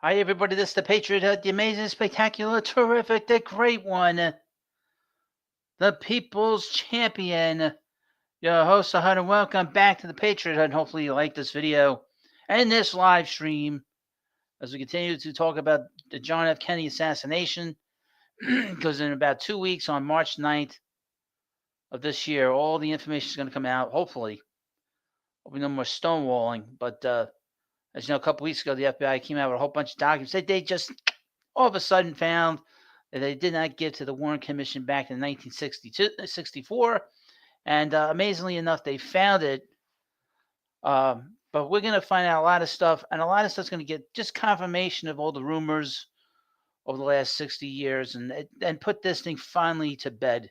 Hi, everybody. This is the Patriot, the amazing, spectacular, terrific, the great one, the people's champion, your host, Hud, and welcome back to the Patriot Hut. Hopefully, you like this video and this live stream as we continue to talk about the John F. Kennedy assassination. Because in about 2 weeks, on March 9th of this year, all the information is going to come out. Hopefully, there'll be no more stonewalling. But as you know, a couple weeks ago, the FBI came out with a whole bunch of documents that they just all of a sudden found that they did not give to the Warren Commission back in 1964. And amazingly enough, they found it. But we're going to find out a lot of stuff, and a lot of stuff's going to get just confirmation of all the rumors over the last 60 years and put this thing finally to bed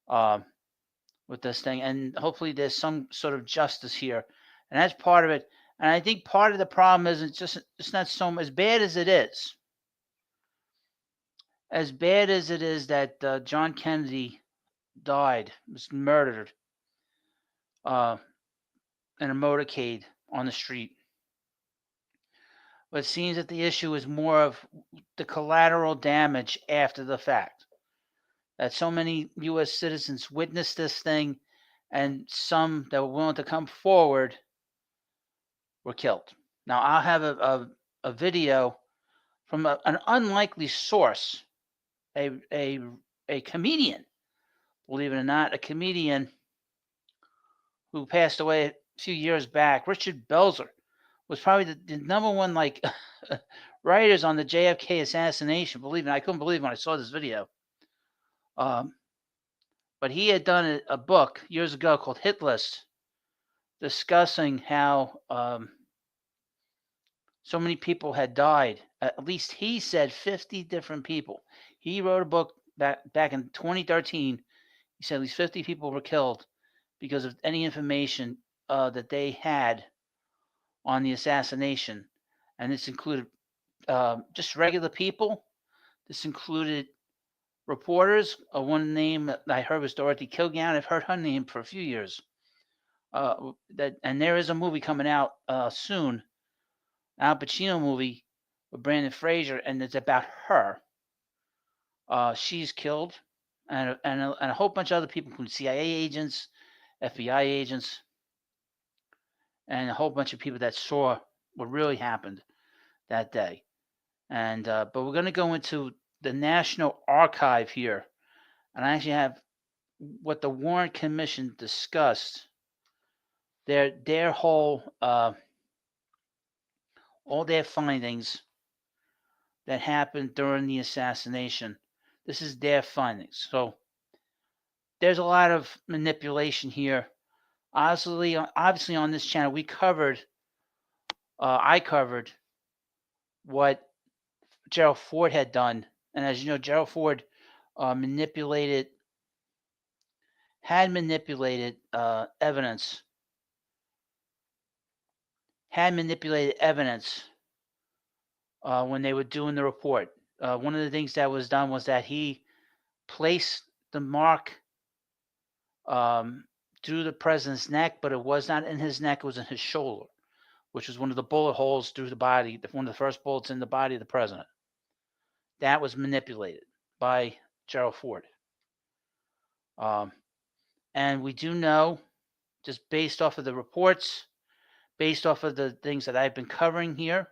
with this thing. And hopefully there's some sort of justice here. And that's part of it. And I think part of the problem is it's not so as bad as it is. As bad as it is that John Kennedy died, was murdered in a motorcade on the street. But it seems that the issue is more of the collateral damage after the fact. That so many U.S. citizens witnessed this thing, and some that were willing to come forward were killed. Now, I'll have a video from an unlikely source, a comedian, believe it or not, a comedian who passed away a few years back. Richard Belzer was probably the number one writers on the JFK assassination. Believe me, I couldn't believe when I saw this video. But he had done a book years ago called Hit List, discussing how so many people had died. At least he said 50 different people. He wrote a book back in 2013. He said at least 50 people were killed because of any information that they had on the assassination. And this included just regular people. This included reporters. One name that I heard was Dorothy Kilgallen. I've heard her name for a few years. And there is a movie coming out soon, Al Pacino movie with Brandon Fraser, and it's about her. She's killed, and a whole bunch of other people, including CIA agents, FBI agents, and a whole bunch of people that saw what really happened that day. And but we're going to go into the National Archive here, and I actually have what the Warren Commission discussed. Their whole all their findings that happened during the assassination. This is their findings. So there's a lot of manipulation here. Obviously on this channel, I covered what Gerald Ford had done. And as you know, Gerald Ford had manipulated evidence. When they were doing the report. One of the things that was done was that he placed the mark through the president's neck, but it was not in his neck, it was in his shoulder, which was one of the bullet holes through the body, one of the first bullets in the body of the president. That was manipulated by Gerald Ford. And we do know, just based off of the reports, based off of the things that I've been covering here,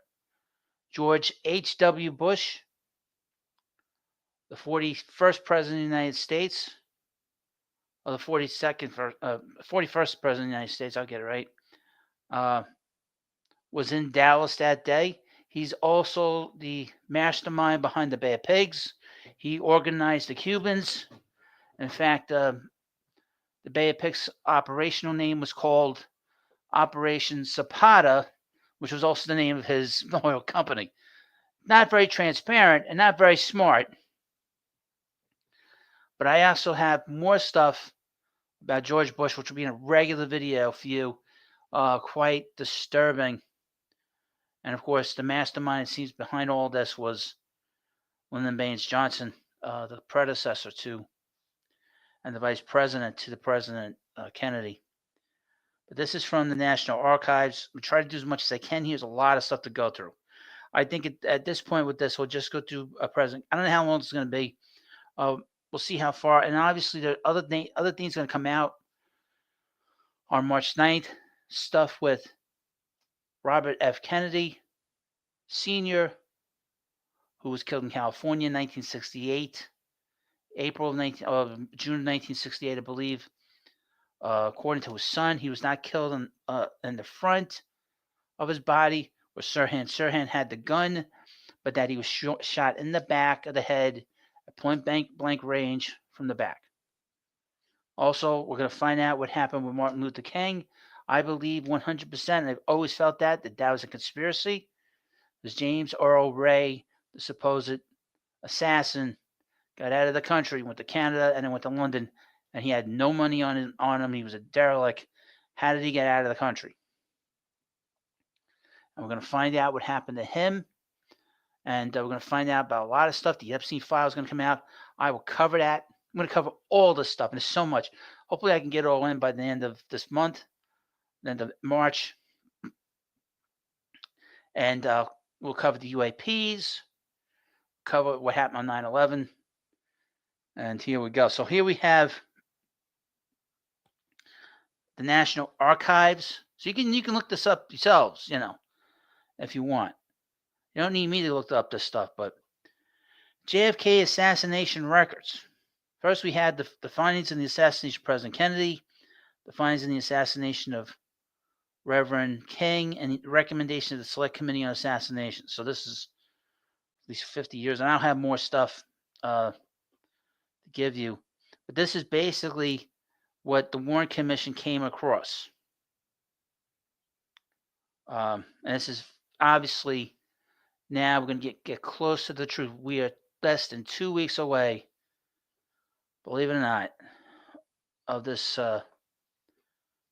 George H.W. Bush, the 41st President of the United States, or the 41st President of the United States, I'll get it right, was in Dallas that day. He's also the mastermind behind the Bay of Pigs. He organized the Cubans. In fact, the Bay of Pigs operational name was called Operation Zapata, which was also the name of his oil company. Not very transparent and not very smart. But I also have more stuff about George Bush, which will be in a regular video for you. Quite disturbing. And of course, the mastermind, it seems, behind all this was Lyndon Baines Johnson, the predecessor to and the vice president to the President Kennedy. But this is from the National Archives. We try to do as much as I can. Here's a lot of stuff to go through. I think at this point with this, we'll just go through a president. I don't know how long it's going to be. We'll see how far. And obviously, there are other things going to come out on March 9th. Stuff with Robert F. Kennedy Sr., who was killed in California in 1968, June of 1968, I believe. According to his son, he was not killed in the front of his body where Sirhan. Sirhan had the gun, but that he was shot in the back of the head at point blank range from the back. Also, we're going to find out what happened with Martin Luther King. I believe 100%, and I've always felt that was a conspiracy. Because James Earl Ray, the supposed assassin, got out of the country, went to Canada, and then went to London, and he had no money on him. He was a derelict. How did he get out of the country? And we're going to find out what happened to him. And we're going to find out about a lot of stuff. The Epstein file is going to come out. I will cover that. I'm going to cover all this stuff. And there's so much. Hopefully I can get it all in by the end of this month, the end of March. And we'll cover the UAPs, cover what happened on 9/11. And here we go. So here we have the National Archives. So you can look this up yourselves, if you want. You don't need me to look up this stuff, but JFK Assassination records. First, we had the findings in the assassination of President Kennedy, the findings in the assassination of Reverend King, and the recommendation of the Select Committee on Assassination. So this is at least 50 years, and I'll have more stuff to give you. But this is basically what the Warren Commission came across. And this is obviously, now we're going to get close to the truth. We are less than 2 weeks away, believe it or not, of this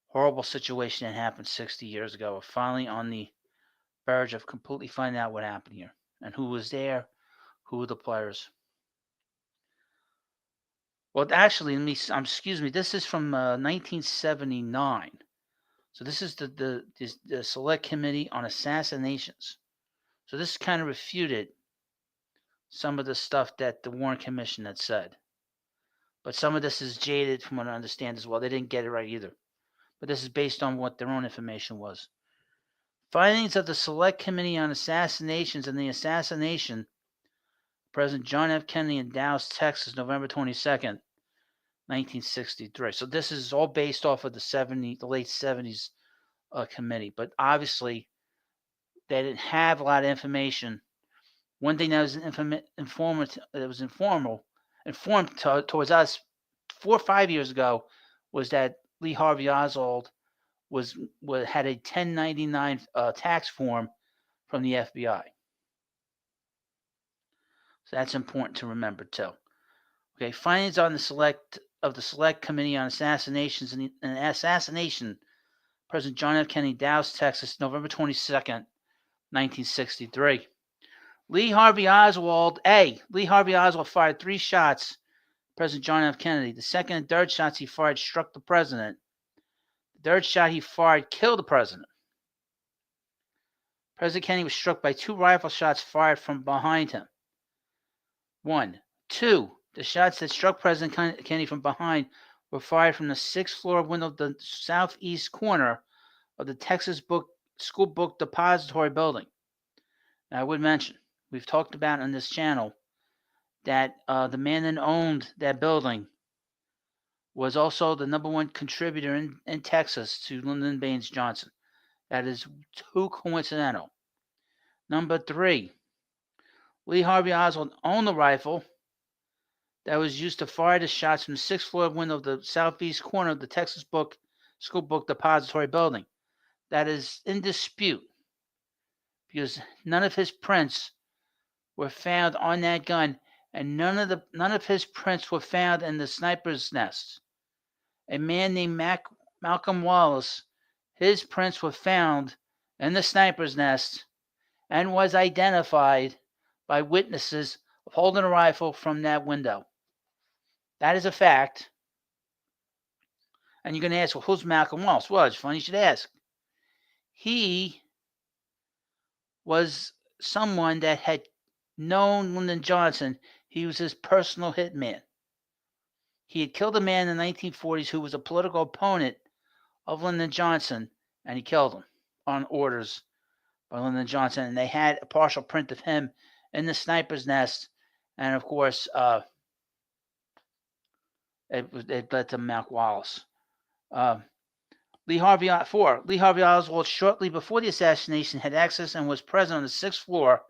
horrible situation that happened 60 years ago. We're finally on the verge of completely finding out what happened here and who was there, who were the players. Well, actually, excuse me. This is from 1979. So this is the Select Committee on Assassinations. So this kind of refuted some of the stuff that the Warren Commission had said. But some of this is jaded from what I understand as well. They didn't get it right either. But this is based on what their own information was. Findings of the Select Committee on Assassinations and the assassination of President John F. Kennedy in Dallas, Texas, November 22nd, 1963. So this is all based off of the late 70s committee. But obviously, they didn't have a lot of information. One thing that was informed towards us 4 or 5 years ago was that Lee Harvey Oswald had a 1099 tax form from the FBI. So that's important to remember too. Okay, findings on the Select Committee on Assassinations and assassination President John F. Kennedy, Dallas, Texas, November 22nd, 1963. Lee Harvey Oswald fired 3 shots at President John F. Kennedy. The second and third shots he fired struck the president. The third shot he fired killed the president. President Kennedy was struck by 2 rifle shots fired from behind him. 1. 2. The shots that struck President Kennedy from behind were fired from the 6th floor window of the southeast corner of the Texas School Book Depository building. Now, I would mention, we've talked about on this channel that the man that owned that building was also the #1 contributor in Texas to Lyndon Baines Johnson. That is too coincidental. Number 3, Lee Harvey Oswald owned the rifle that was used to fire the shots from the 6th floor window of the southeast corner of the Texas School Book Depository building. That is in dispute because none of his prints were found on that gun, and none of his prints were found in the sniper's nest. A man named Malcolm Wallace, his prints were found in the sniper's nest and was identified by witnesses of holding a rifle from that window. That is a fact. And you're going to ask, well, who's Malcolm Wallace? Well, it's funny you should ask. He was someone that had known Lyndon Johnson. He was his personal hitman. He had killed a man in the 1940s who was a political opponent of Lyndon Johnson, and he killed him on orders by Lyndon Johnson. And they had a partial print of him in the sniper's nest, and of course, it led to Mac Wallace. Lee Harvey Oswald, shortly before the assassination, had access and was present on the 6th floor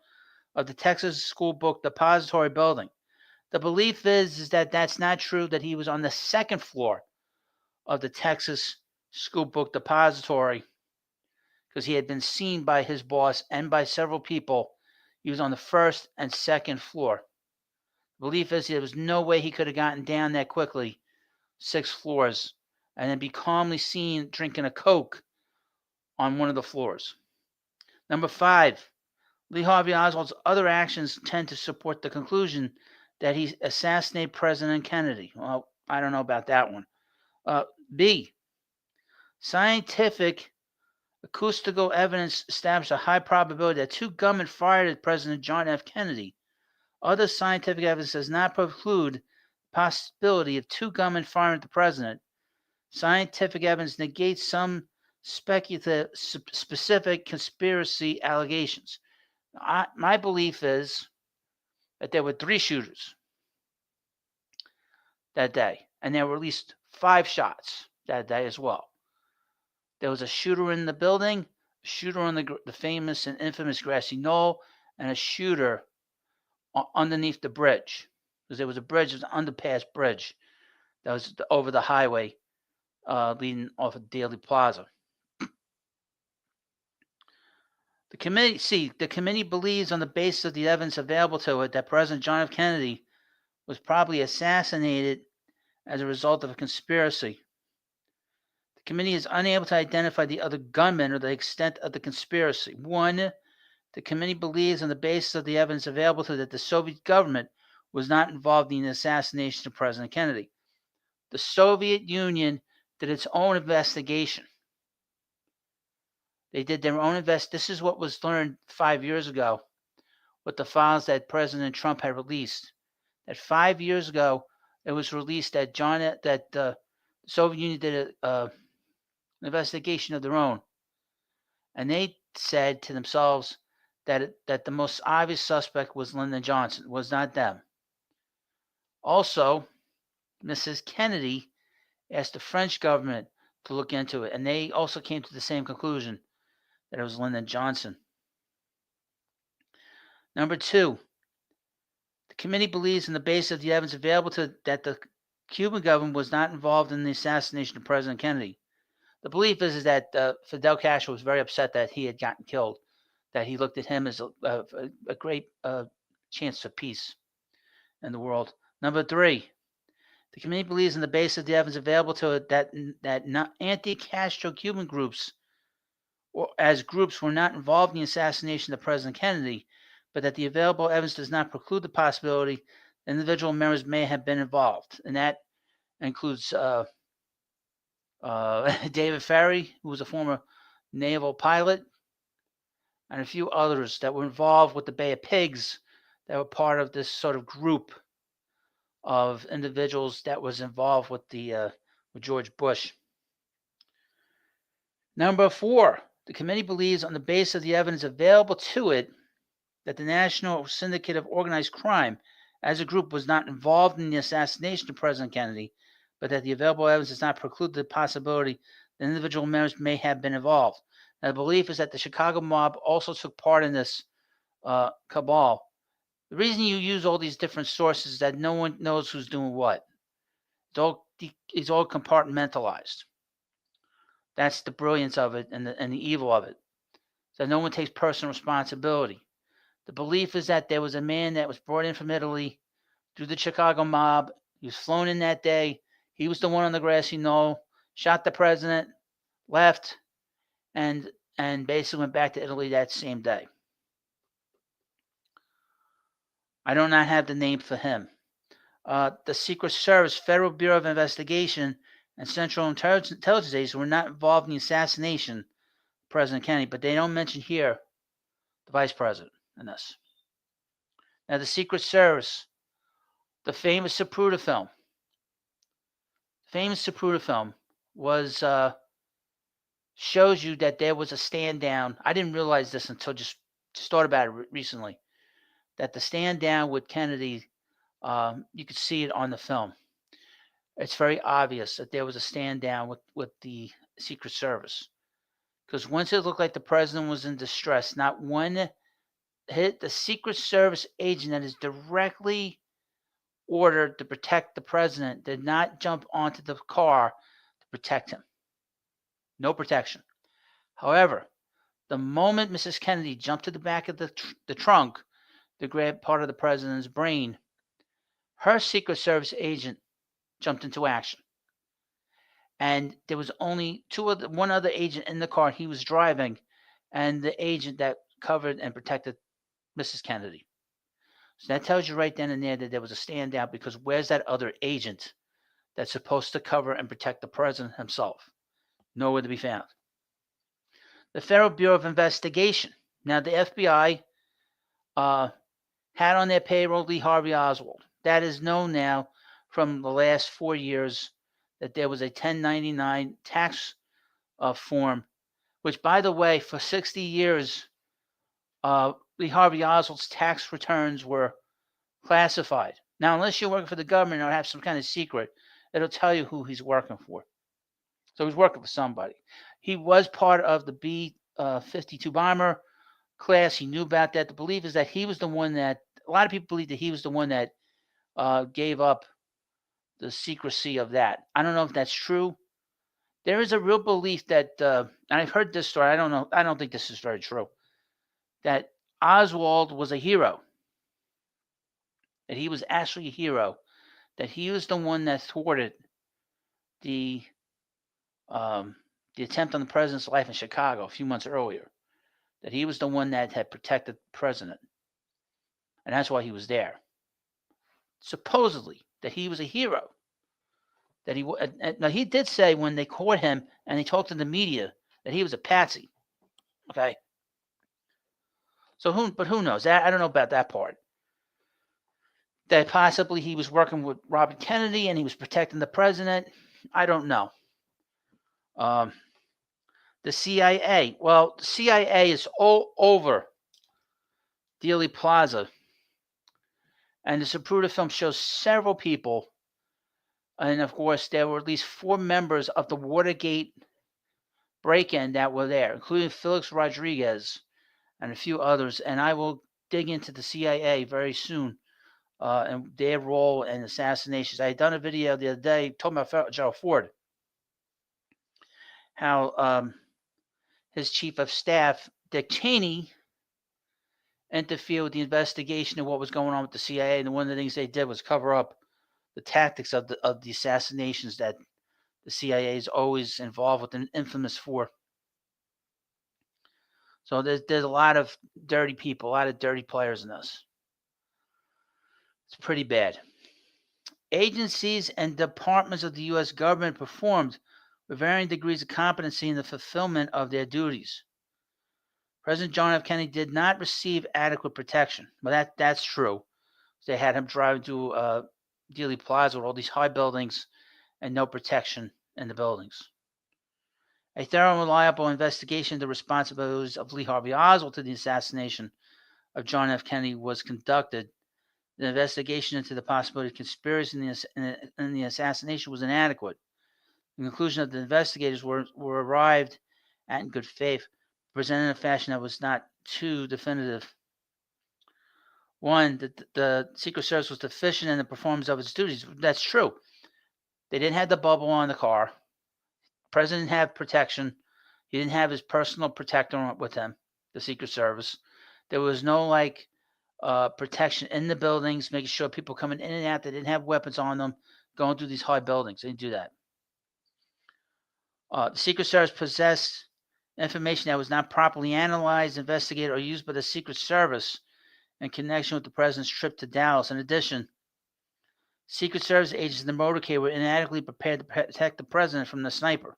of the Texas School Book Depository building. The belief is that that's not true, that he was on the 2nd floor of the Texas School Book Depository because he had been seen by his boss and by several people. He was on the 1st and 2nd floor. The belief is there was no way he could have gotten down that quickly, 6 floors, and then be calmly seen drinking a Coke on one of the floors. Number 5, Lee Harvey Oswald's other actions tend to support the conclusion that he assassinated President Kennedy. Well, I don't know about that one. B, scientific acoustical evidence established a high probability that 2 gunmen fired at President John F. Kennedy. Other scientific evidence does not preclude the possibility of 2 gunmen firing at the president. Scientific evidence negates some speculative, specific conspiracy allegations. My belief is that there were 3 shooters that day, and there were at least 5 shots that day as well. There was a shooter in the building, a shooter on the famous and infamous grassy knoll, and a shooter underneath the bridge, because there was a bridge, it was an underpass bridge that was over the highway leading off of Dealey Plaza. The committee believes, on the basis of the evidence available to it, that President John F. Kennedy was probably assassinated as a result of a conspiracy. The committee is unable to identify the other gunmen or the extent of the conspiracy. 1, the committee believes, on the basis of the evidence available to it, that the Soviet government was not involved in the assassination of President Kennedy. The Soviet Union did its own investigation. They did their own This is what was learned 5 years ago with the files that President Trump had released. That 5 years ago, it was released that the Soviet Union did an investigation of their own, and they said to themselves that the most obvious suspect was Lyndon Johnson, was not them. Also, Mrs. Kennedy asked the French government to look into it, and they also came to the same conclusion, that it was Lyndon Johnson. Number 2, the committee believes, on the basis of the evidence available to it, that the Cuban government was not involved in the assassination of President Kennedy. The belief is that Fidel Castro was very upset that he had gotten killed, that he looked at him as a great chance for peace in the world. Number 3, the committee believes, on the basis of the evidence available to it, that anti-Castro Cuban groups, or as groups, were not involved in the assassination of President Kennedy, but that the available evidence does not preclude the possibility that individual members may have been involved. And that includes David Ferry, who was a former naval pilot, and a few others that were involved with the Bay of Pigs, that were part of this sort of group of individuals that was involved with with George Bush. Number 4, the committee believes, on the basis of the evidence available to it, that the National Syndicate of Organized Crime as a group was not involved in the assassination of President Kennedy, but that the available evidence does not preclude the possibility that individual members may have been involved. Now, the belief is that the Chicago mob also took part in this cabal. The reason you use all these different sources is that no one knows who's doing what. It's all compartmentalized. That's the brilliance of it and the evil of it. So no one takes personal responsibility. The belief is that there was a man that was brought in from Italy through the Chicago mob. He was flown in that day. He was the one on the grassy knoll, shot the president, left, and basically went back to Italy that same day. I do not have the name for him. The Secret Service, Federal Bureau of Investigation, and Central Intelligence Agency were not involved in the assassination of President Kennedy, but they don't mention here the Vice President. in this. Now, the Secret Service, the famous Zapruder film, was shows you that there was a stand down. I didn't realize this until just thought about it recently. That the stand down with Kennedy, you could see it on the film. It's very obvious that there was a stand down with the Secret Service. Because once it looked like the president was in distress, not one hit the Secret Service agent that is directly ordered to protect the president did not jump onto the car to protect him. No protection. However, the moment Mrs. Kennedy jumped to the back of the trunk to grab part of the president's brain, her Secret Service agent jumped into action. And there was only one other agent in the car he was driving, and the agent that covered and protected Mrs. Kennedy. So that tells you right then and there that there was a standout, because where's that other agent that's supposed to cover and protect the president himself? Nowhere to be found. The Federal Bureau of Investigation. Now, the FBI had on their payroll Lee Harvey Oswald. That is known now from the last 4 years that there was a 1099 tax form, which, by the way, for 60 years, Lee Harvey Oswald's tax returns were classified. Now, unless you're working for the government or have some kind of secret, it'll tell you who he's working for. So he's working for somebody. He was part of the B-52 bomber class. He knew about that. The belief is that he was the one that, a lot of people believe that he was the one that gave up the secrecy of that. I don't know if that's true. There is a real belief that, and I've heard this story, I don't think this is very true, that Oswald was a hero. That he was actually a hero. That he was the one that thwarted the attempt on the president's life in Chicago a few months earlier. That he was the one that had protected the president. And that's why he was there. Supposedly, that he was a hero. That now he did say when they caught him and he talked to the media that he was a patsy. Okay. So who knows? I don't know about that part. That possibly he was working with Robert Kennedy and he was protecting the president. I don't know. The CIA. Well, the CIA is all over Dealey Plaza. And the Zapruder film shows several people. And, of course, there were at least 4 members of the Watergate break-in that were there, including Felix Rodriguez and a few others. And I will dig into the CIA very soon and their role in assassinations. I had done a video the other day talking about Gerald Ford, how his chief of staff, Dick Cheney, interfered with the investigation of what was going on with the CIA. And one of the things they did was cover up the tactics of the assassinations that the CIA is always involved with and infamous for. So there's a lot of dirty people, a lot of dirty players in this. It's pretty bad. Agencies and departments of the U.S. government performed with varying degrees of competency in the fulfillment of their duties. President John F. Kennedy did not receive adequate protection. Well, that's true. They had him driving to Dealey Plaza with all these high buildings and no protection in the buildings. A thorough and reliable investigation of the responsibilities of Lee Harvey Oswald to the assassination of John F. Kennedy was conducted. The investigation into the possibility of conspiracy in the assassination was inadequate. The conclusion of the investigators were arrived at in good faith, presented in a fashion that was not too definitive. One, that the Secret Service was deficient in the performance of its duties. That's true. They didn't have the bubble on the car. The president didn't have protection. He didn't have his personal protector with him, the Secret Service. There was no protection in the buildings, making sure people coming in and out, they didn't have weapons on them, going through these high buildings. They didn't do that. The Secret Service possessed information that was not properly analyzed, investigated, or used by the Secret Service in connection with the president's trip to Dallas. In addition, Secret Service agents in the motorcade were inadequately prepared to protect the president from the sniper.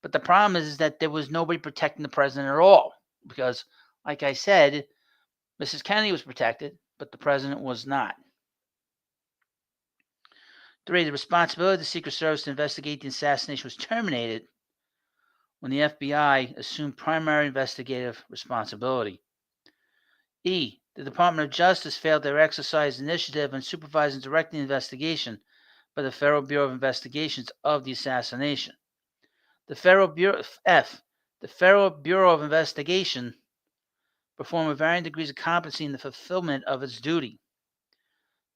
But the problem is that there was nobody protecting the president at all. Because, like I said, Mrs. Kennedy was protected, but the president was not. 3. The responsibility of the Secret Service to investigate the assassination was terminated when the FBI assumed primary investigative responsibility. E. The Department of Justice failed to exercise initiative in supervising and directing the investigation by the Federal Bureau of Investigations of the assassination. The Federal Bureau of Investigation performed with varying degrees of competency in the fulfillment of its duty.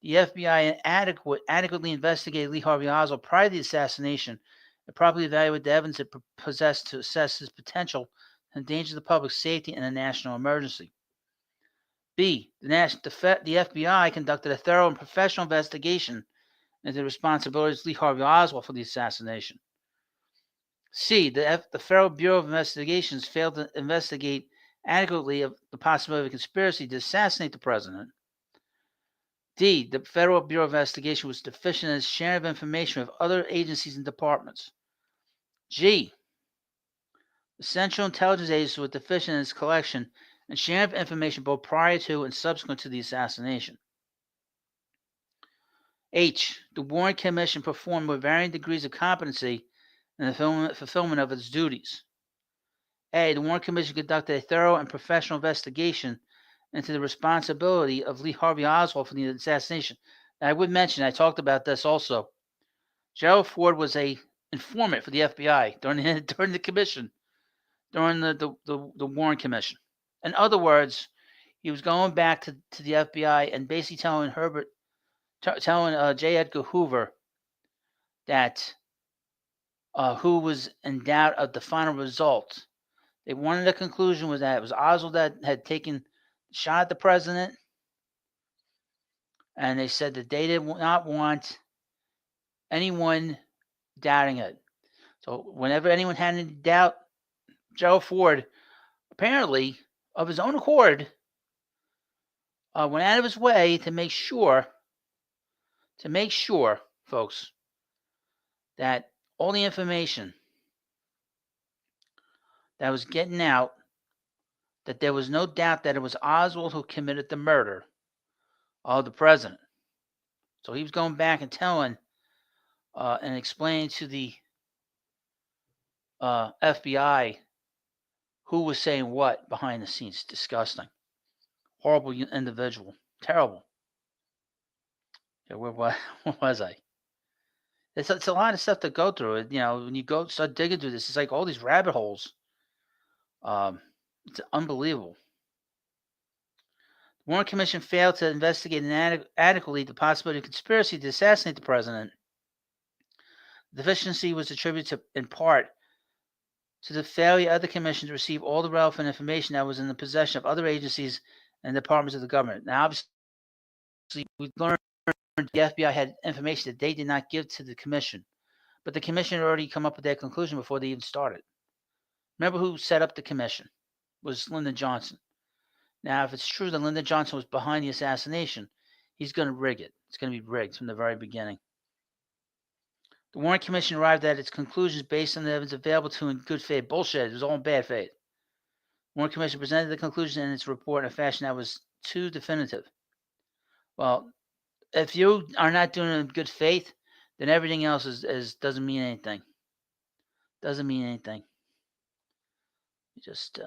The FBI adequately investigated Lee Harvey Oswald prior to the assassination and properly evaluated the evidence it possessed to assess his potential to endanger the public's safety in a national emergency. B. The FBI conducted a thorough and professional investigation into the responsibilities of Lee Harvey Oswald for the assassination. C. The Federal Bureau of Investigations failed to investigate adequately of the possibility of a conspiracy to assassinate the president. D. The Federal Bureau of Investigation was deficient in its sharing of information with other agencies and departments. G. The Central Intelligence Agency was deficient in its collection and sharing of information both prior to and subsequent to the assassination. H. The Warren Commission performed with varying degrees of competency in the fulfillment of its duties. A. The Warren Commission conducted a thorough and professional investigation into the responsibility of Lee Harvey Oswald for the assassination. Now, I would mention, I talked about this also. Gerald Ford was an informant for the FBI during the commission, during the Warren Commission. In other words, he was going back to the FBI and basically telling J. Edgar Hoover that who was in doubt of the final result. They wanted the conclusion was that it was Oswald that had taken shot at the president, and they said that they did not want anyone doubting it. So whenever anyone had any doubt, Gerald Ford, apparently of his own accord, went out of his way to make sure, folks, that all the information that was getting out, that there was no doubt that it was Oswald who committed the murder of the president. So he was going back and telling and explaining to the FBI who was saying what behind the scenes. Disgusting. Horrible individual. Terrible. Yeah, where was I? It's a lot of stuff to go through. You know, when you start digging through this, it's like all these rabbit holes. It's unbelievable. The Warren Commission failed to investigate adequately the possibility of conspiracy to assassinate the president. The deficiency was attributed in part to the failure of the commission to receive all the relevant information that was in the possession of other agencies and departments of the government. Now, obviously, we learned the FBI had information that they did not give to the commission, but the commission had already come up with their conclusion before they even started. Remember who set up the commission? It was Lyndon Johnson. Now, if it's true that Lyndon Johnson was behind the assassination, he's going to rig it. It's going to be rigged from the very beginning. The Warren Commission arrived at its conclusions based on the evidence available to in good faith. Bullshit. It was all in bad faith. The Warren Commission presented the conclusion in its report in a fashion that was too definitive. Well, if you are not doing it in good faith, then everything else doesn't mean anything. Doesn't mean anything. You just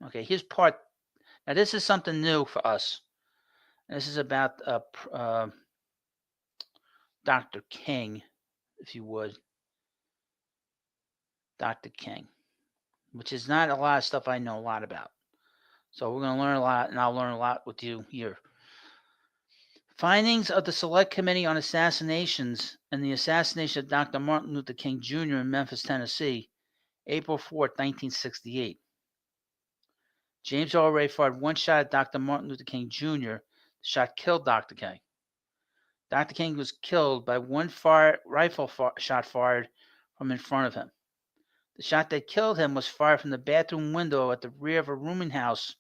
okay. Here's part. Now this is something new for us. This is about Dr. King, if you would. Dr. King, which is not a lot of stuff I know a lot about. So we're going to learn a lot, and I'll learn a lot with you here. Findings of the Select Committee on Assassinations and the assassination of Dr. Martin Luther King Jr. in Memphis, Tennessee, April 4, 1968. James Earl Ray fired one shot at Dr. Martin Luther King Jr. The shot killed Dr. King. Dr. King was killed by one rifle shot fired from in front of him. The shot that killed him was fired from the bathroom window at the rear of a rooming house,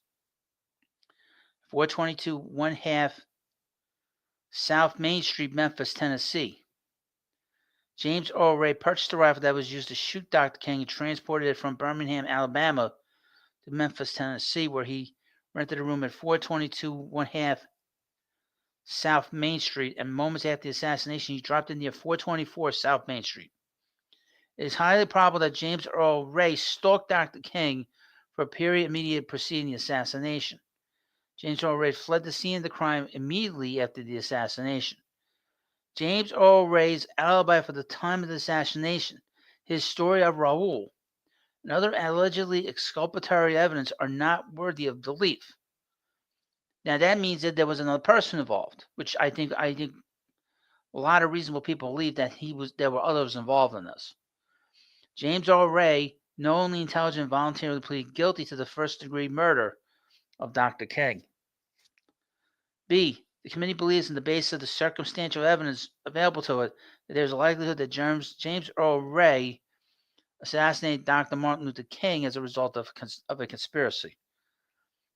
422 1/2 South Main Street, Memphis, Tennessee. James Earl Ray purchased a rifle that was used to shoot Dr. King and transported it from Birmingham, Alabama to Memphis, Tennessee, where he rented a room at 422 1/2 South Main Street, and moments after the assassination, he dropped in near 424 South Main Street. It is highly probable that James Earl Ray stalked Dr. King for a period immediately preceding the assassination. James Earl Ray fled the scene of the crime immediately after the assassination. James Earl Ray's alibi for the time of the assassination, his story of Raoul, and other allegedly exculpatory evidence are not worthy of belief. Now that means that there was another person involved, which I think a lot of reasonable people believe that there were others involved in this. James Earl Ray, knowingly intelligent, voluntarily pleaded guilty to the first-degree murder of Dr. King. B. The committee believes, on the basis of the circumstantial evidence available to it, that there is a likelihood that James Earl Ray assassinated Dr. Martin Luther King as a result of a conspiracy.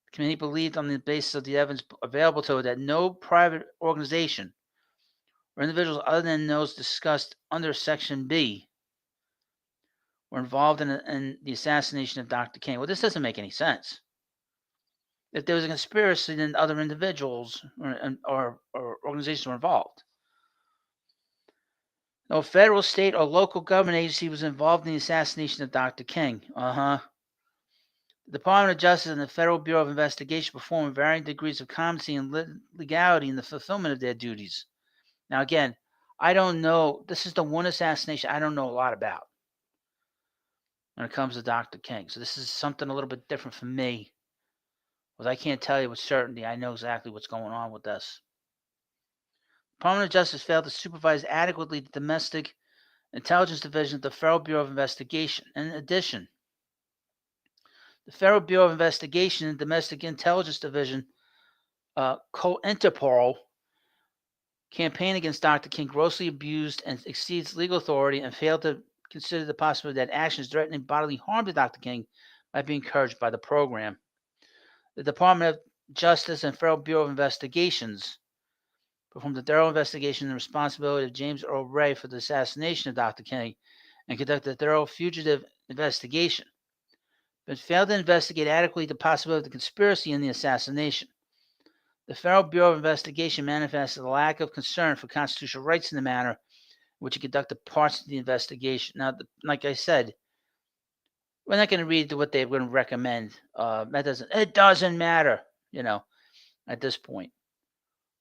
The committee believed, on the basis of the evidence available to it, that no private organization or individuals other than those discussed under Section B were involved in the assassination of Dr. King. Well, this doesn't make any sense. If there was a conspiracy, then other individuals or organizations were involved. No federal, state, or local government agency was involved in the assassination of Dr. King. The Department of Justice and the Federal Bureau of Investigation perform varying degrees of competency and legality in the fulfillment of their duties. Now, again, I don't know. This is the one assassination I don't know a lot about when it comes to Dr. King. So this is something a little bit different for me, because I can't tell you with certainty I know exactly what's going on with this. The Department of Justice failed to supervise adequately the Domestic Intelligence Division of the Federal Bureau of Investigation. In addition, the Federal Bureau of Investigation and Domestic Intelligence Division, Interpol, campaign against Dr. King grossly abused and exceeds legal authority and failed to consider the possibility that actions threatening bodily harm to Dr. King might be encouraged by the program. The Department of Justice and Federal Bureau of Investigations performed a thorough investigation and responsibility of James Earl Ray for the assassination of Dr. King and conducted a thorough fugitive investigation, but failed to investigate adequately the possibility of the conspiracy in the assassination. The Federal Bureau of Investigation manifested a lack of concern for constitutional rights in the manner in which it conducted parts of the investigation. Now, like I said, we're not going to read what they're going to recommend. It doesn't matter, at this point,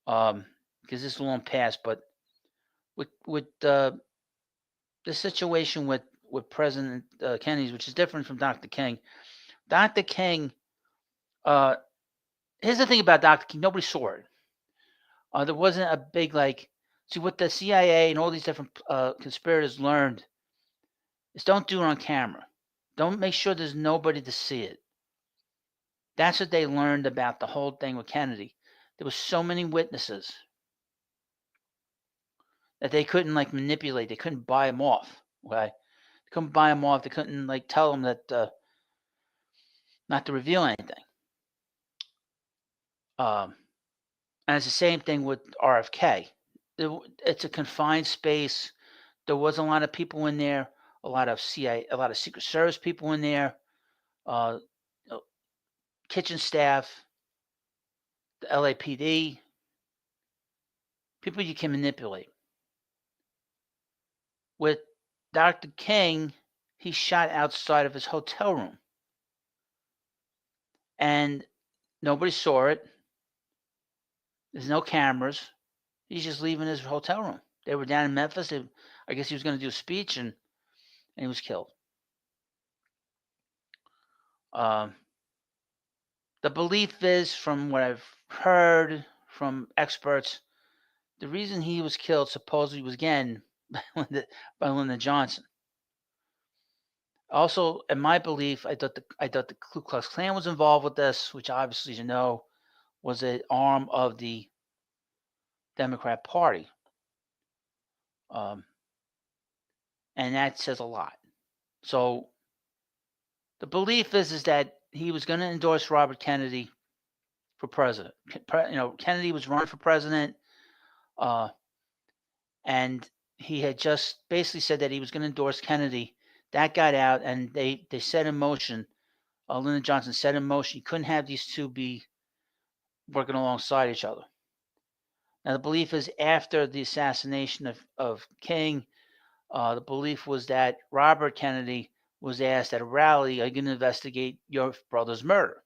because this will long pass. But with the situation with President Kennedy, which is different from Dr. King. Dr. King, here's the thing about Dr. King: nobody saw it. There wasn't a big see what the CIA and all these different conspirators learned is don't do it on camera. Don't make sure there's nobody to see it. That's what they learned about the whole thing with Kennedy. There was so many witnesses that they couldn't manipulate. They couldn't buy him off. Okay, they couldn't buy him off. They couldn't tell him that not to reveal anything. And it's the same thing with RFK. It's a confined space. There wasn't a lot of people in there. A lot of CIA, a lot of Secret Service people in there. Kitchen staff, the LAPD, people you can manipulate. With Dr. King, he shot outside of his hotel room. And nobody saw it. There's no cameras. He's just leaving his hotel room. They were down in Memphis. I guess he was going to do a speech, and he was killed. The belief is, from what I've heard from experts, the reason he was killed supposedly was, again, by Lyndon Johnson. Also, in my belief, I thought the Ku Klux Klan was involved with this, which obviously, was an arm of the Democrat Party. And that says a lot. So the belief is that he was going to endorse Robert Kennedy for president. Kennedy was running for president, and he had just basically said that he was going to endorse Kennedy. That got out, and they set in motion Lyndon Johnson set in motion. You couldn't have these two be working alongside each other. Now, the belief is after the assassination of King, the belief was that Robert Kennedy was asked at a rally, "Are you going to investigate your brother's murder?"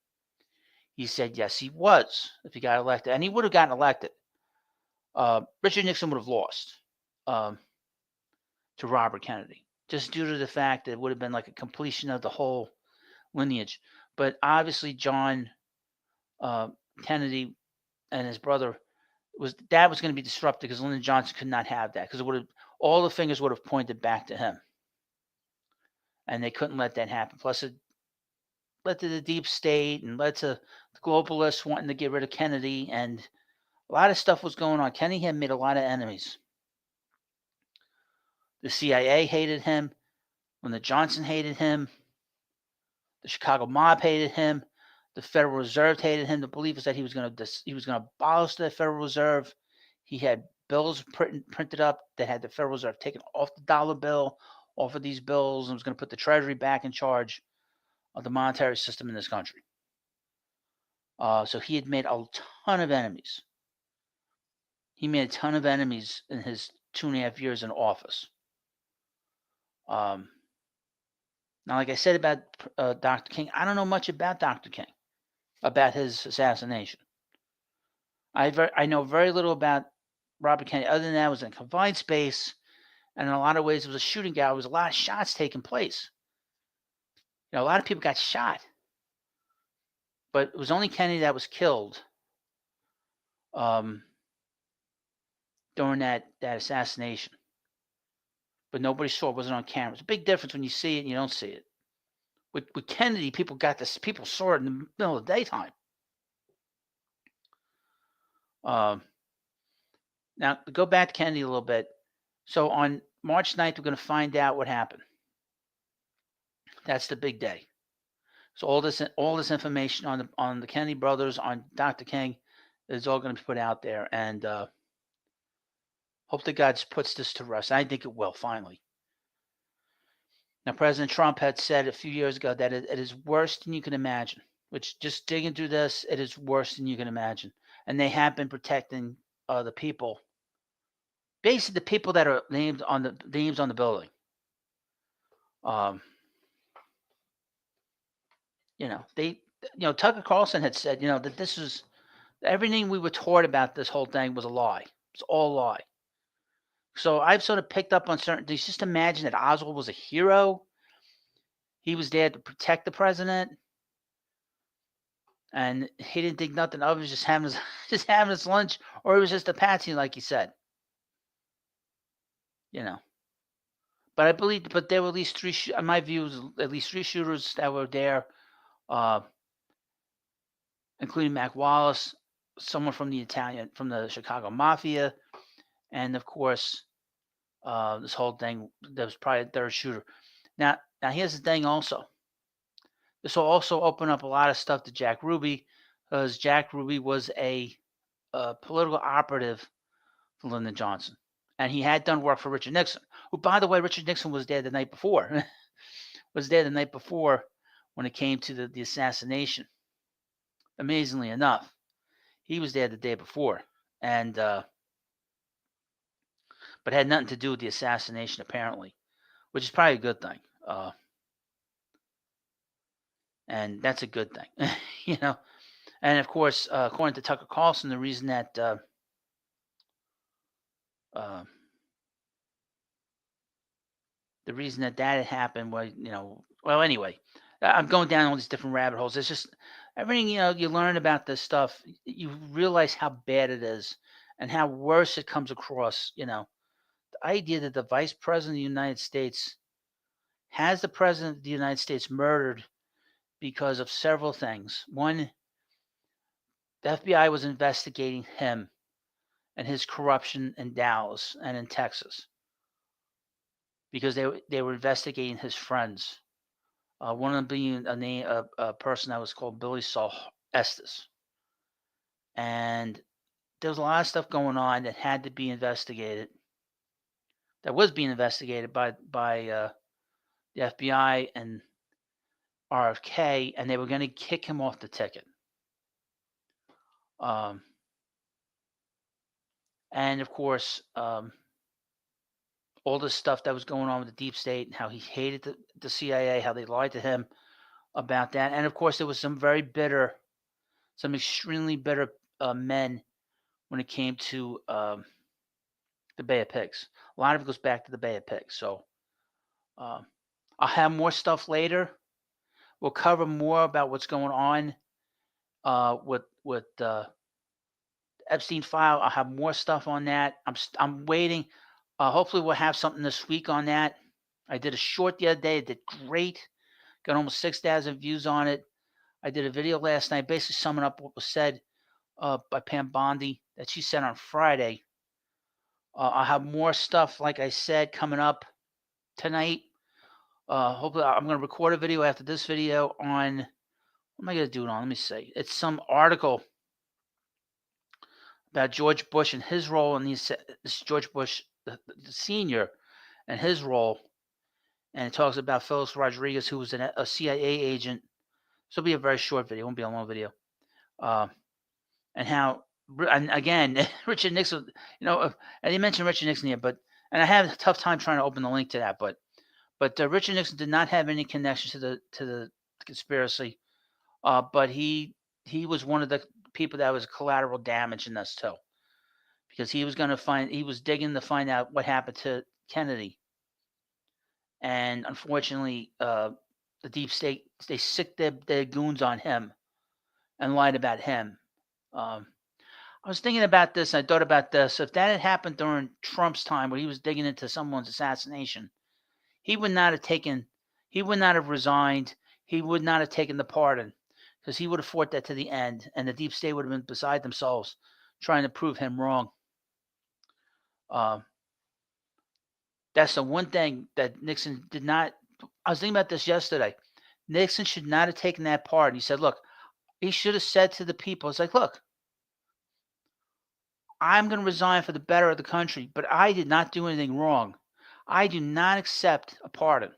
He said, yes, he was, if he got elected. And he would have gotten elected. Richard Nixon would have lost to Robert Kennedy, just due to the fact that it would have been like a completion of the whole lineage. But obviously, John Kennedy and his brother was going to be disrupted because Lyndon Johnson could not have that, because it would have, all the fingers would have pointed back to him, and they couldn't let that happen. Plus, it led to the deep state and led to the globalists wanting to get rid of Kennedy, and a lot of stuff was going on. Kennedy had made a lot of enemies. The CIA hated him. Lyndon Johnson hated him. The Chicago mob hated him. The Federal Reserve hated him. The belief was that he was going to abolish the Federal Reserve. He had bills printed up that had the Federal Reserve taken off the dollar bill, off of these bills, and was going to put the Treasury back in charge of the monetary system in this country. So he had made a ton of enemies. He made a ton of enemies in his 2.5 years in office. Now, like I said about Dr. King, I don't know much about Dr. King, about his assassination. I know very little about Robert Kennedy, other than that it was in a confined space, and in a lot of ways it was a shooting gallery. There was a lot of shots taking place. A lot of people got shot, but it was only Kennedy that was killed during that assassination. But nobody saw it. Wasn't on camera. It's a big difference when you see it and you don't see it. With Kennedy, people saw it in the middle of the daytime. Now, to go back to Kennedy a little bit. So on March 9th, we're going to find out what happened. That's the big day. So all this information on the Kennedy brothers, on Dr. King, is all going to be put out there, and hope that God puts this to rest. I think it will finally. Now, President Trump had said a few years ago that it is worse than you can imagine. Which, just digging through this, it is worse than you can imagine. And they have been protecting the people, basically the people that are named on the building. Tucker Carlson had said, that this was everything we were taught about this whole thing was a lie. It's all a lie. So I've sort of picked up on certain things. Just imagine that Oswald was a hero. He was there to protect the president, and he didn't think nothing of it. Was just having his lunch, or he was just a patsy, like he said. But I believe, there were at least three. In my view, at least three shooters that were there, including Mac Wallace, someone from the Chicago Mafia, and of course, this whole thing. There was probably a third shooter. Now here's the thing. Also, this will also open up a lot of stuff to Jack Ruby, because Jack Ruby was a political operative for Lyndon Johnson. And he had done work for Richard Nixon, who, by the way, Richard Nixon was there the night before. When it came to the assassination. Amazingly enough, he was there the day before, and but had nothing to do with the assassination, apparently, which is probably a good thing. And that's a good thing, And of course, according to Tucker Carlson, the reason that had happened was, well, anyway, I'm going down all these different rabbit holes. It's just everything, you learn about this stuff, you realize how bad it is and how worse it comes across. The idea that the Vice President of the United States has the President of the United States murdered because of several things. One, the FBI was investigating him and his corruption in Dallas and in Texas, because they were investigating his friends. One of them being a person that was called Billy Saul Estes. And there was a lot of stuff going on that had to be investigated. That was being investigated by the FBI, and RFK, and they were going to kick him off the ticket. And of course, all this stuff that was going on with the deep state and how he hated the CIA, how they lied to him about that. And of course, there was some extremely bitter men when it came to the Bay of Pigs. A lot of it goes back to the Bay of Pigs. So I'll have more stuff later. We'll cover more about what's going on with Epstein file. I'll have more stuff on that. I'm waiting. Hopefully, we'll have something this week on that. I did a short the other day. It did great. Got almost 6,000 views on it. I did a video last night, basically summing up what was said by Pam Bondi that she said on Friday. I'll have more stuff, like I said, coming up tonight. Hopefully, I'm going to record a video after this video on. What am I going to do it on? Let me see. It's some article about George Bush and his role in this George Bush, the senior, and his role. And it talks about Phyllis Rodriguez, who was a CIA agent. So it'll be a very short video. It won't be a long video. And how, and again, Richard Nixon, and he mentioned Richard Nixon here, and I have a tough time trying to open the link to that, but Richard Nixon did not have any connection to the conspiracy, but he was one of the people that was collateral damage in this too, because he was digging to find out what happened to Kennedy, and unfortunately, the deep state, they sicked their goons on him and lied about him. I was thinking about this. I thought about this. If that had happened during Trump's time, where he was digging into someone's assassination, he would not have resigned. He would not have taken the pardon, because he would have fought that to the end, and the deep state would have been beside themselves trying to prove him wrong. That's the one thing that Nixon did not. I was thinking about this yesterday. Nixon should not have taken that pardon. He said, look, he should have said to the people, it's like, look, I'm going to resign for the better of the country, but I did not do anything wrong. I do not accept a pardon.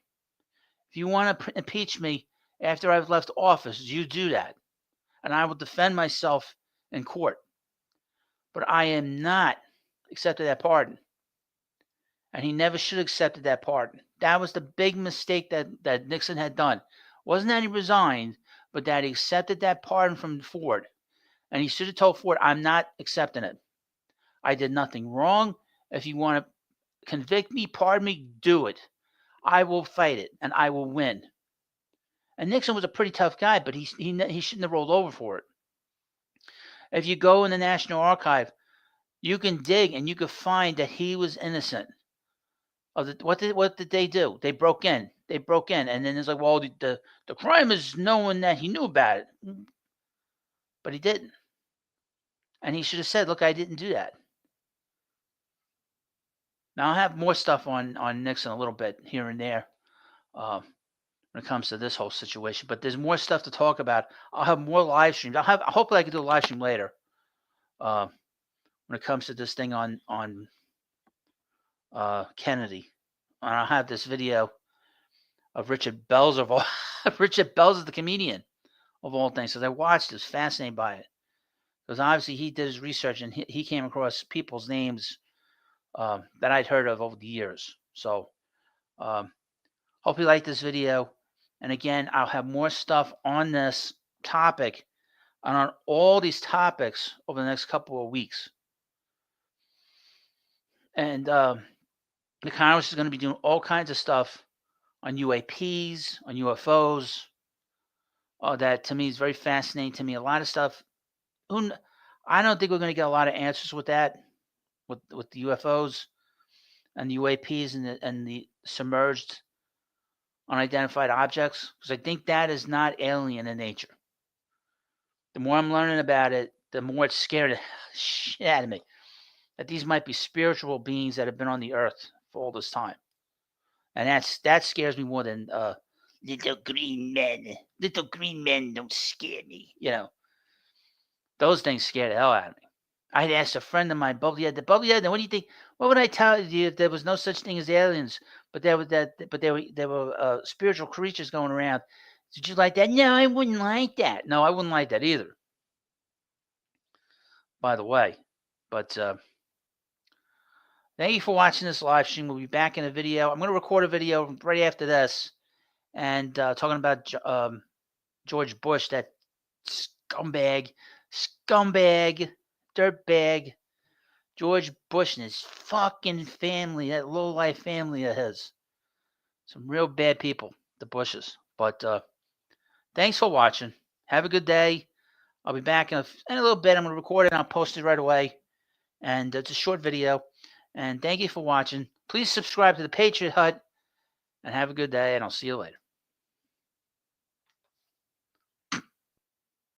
If you want to impeach me after I've left office, you do that, and I will defend myself in court. But I am not accepting that pardon. And he never should have accepted that pardon. That was the big mistake that Nixon had done. Wasn't that he resigned, but that he accepted that pardon from Ford. And he should have told Ford, I'm not accepting it. I did nothing wrong. If you want to convict me, pardon me, do it. I will fight it, and I will win. And Nixon was a pretty tough guy, but he shouldn't have rolled over for it. If you go in the National Archive, you can dig and you can find that he was innocent. What did they do? They broke in. And then it's like, well, the crime is knowing that he knew about it. But he didn't. And he should have said, look, I didn't do that. Now, I'll have more stuff on Nixon a little bit here and there when it comes to this whole situation. But there's more stuff to talk about. I'll have more live streams. Hopefully I can do a live stream later when it comes to this thing on Kennedy. And I'll have this video of Richard Belzer Richard Belzer, the comedian, of all things. Because I watched it, was fascinated by it. Because obviously he did his research and he came across people's names that I'd heard of over the years. So hope you like this video. And again, I'll have more stuff on this topic and on all these topics over the next couple of weeks. And the Congress is going to be doing all kinds of stuff on UAPs, on UFOs. That to me is very fascinating to me. A lot of stuff. I don't think we're going to get a lot of answers with that, with the UFOs and the UAPs and the submerged unidentified objects, because I think that is not alien in nature. The more I'm learning about it, the more it's scared the shit out of me that these might be spiritual beings that have been on the earth for all this time. And that scares me more than little green men. Little green men don't scare me. Those things scare the hell out of me. I had asked a friend of mine, Bubblyhead, what do you think? What would I tell you if there was no such thing as aliens, but there were spiritual creatures going around Did you like that? No, I wouldn't like that. No, I wouldn't like that either. By the way, but thank you for watching this live stream. We'll be back in a video. I'm going to record a video right after this, and talking about George Bush, that scumbag, dirtbag, George Bush and his fucking family, that low-life family of his. Some real bad people, the Bushes. But thanks for watching. Have a good day. I'll be back in a little bit. I'm going to record it and I'll post it right away. And it's a short video. And thank you for watching. Please subscribe to the Patriot Hut. And have a good day, and I'll see you later.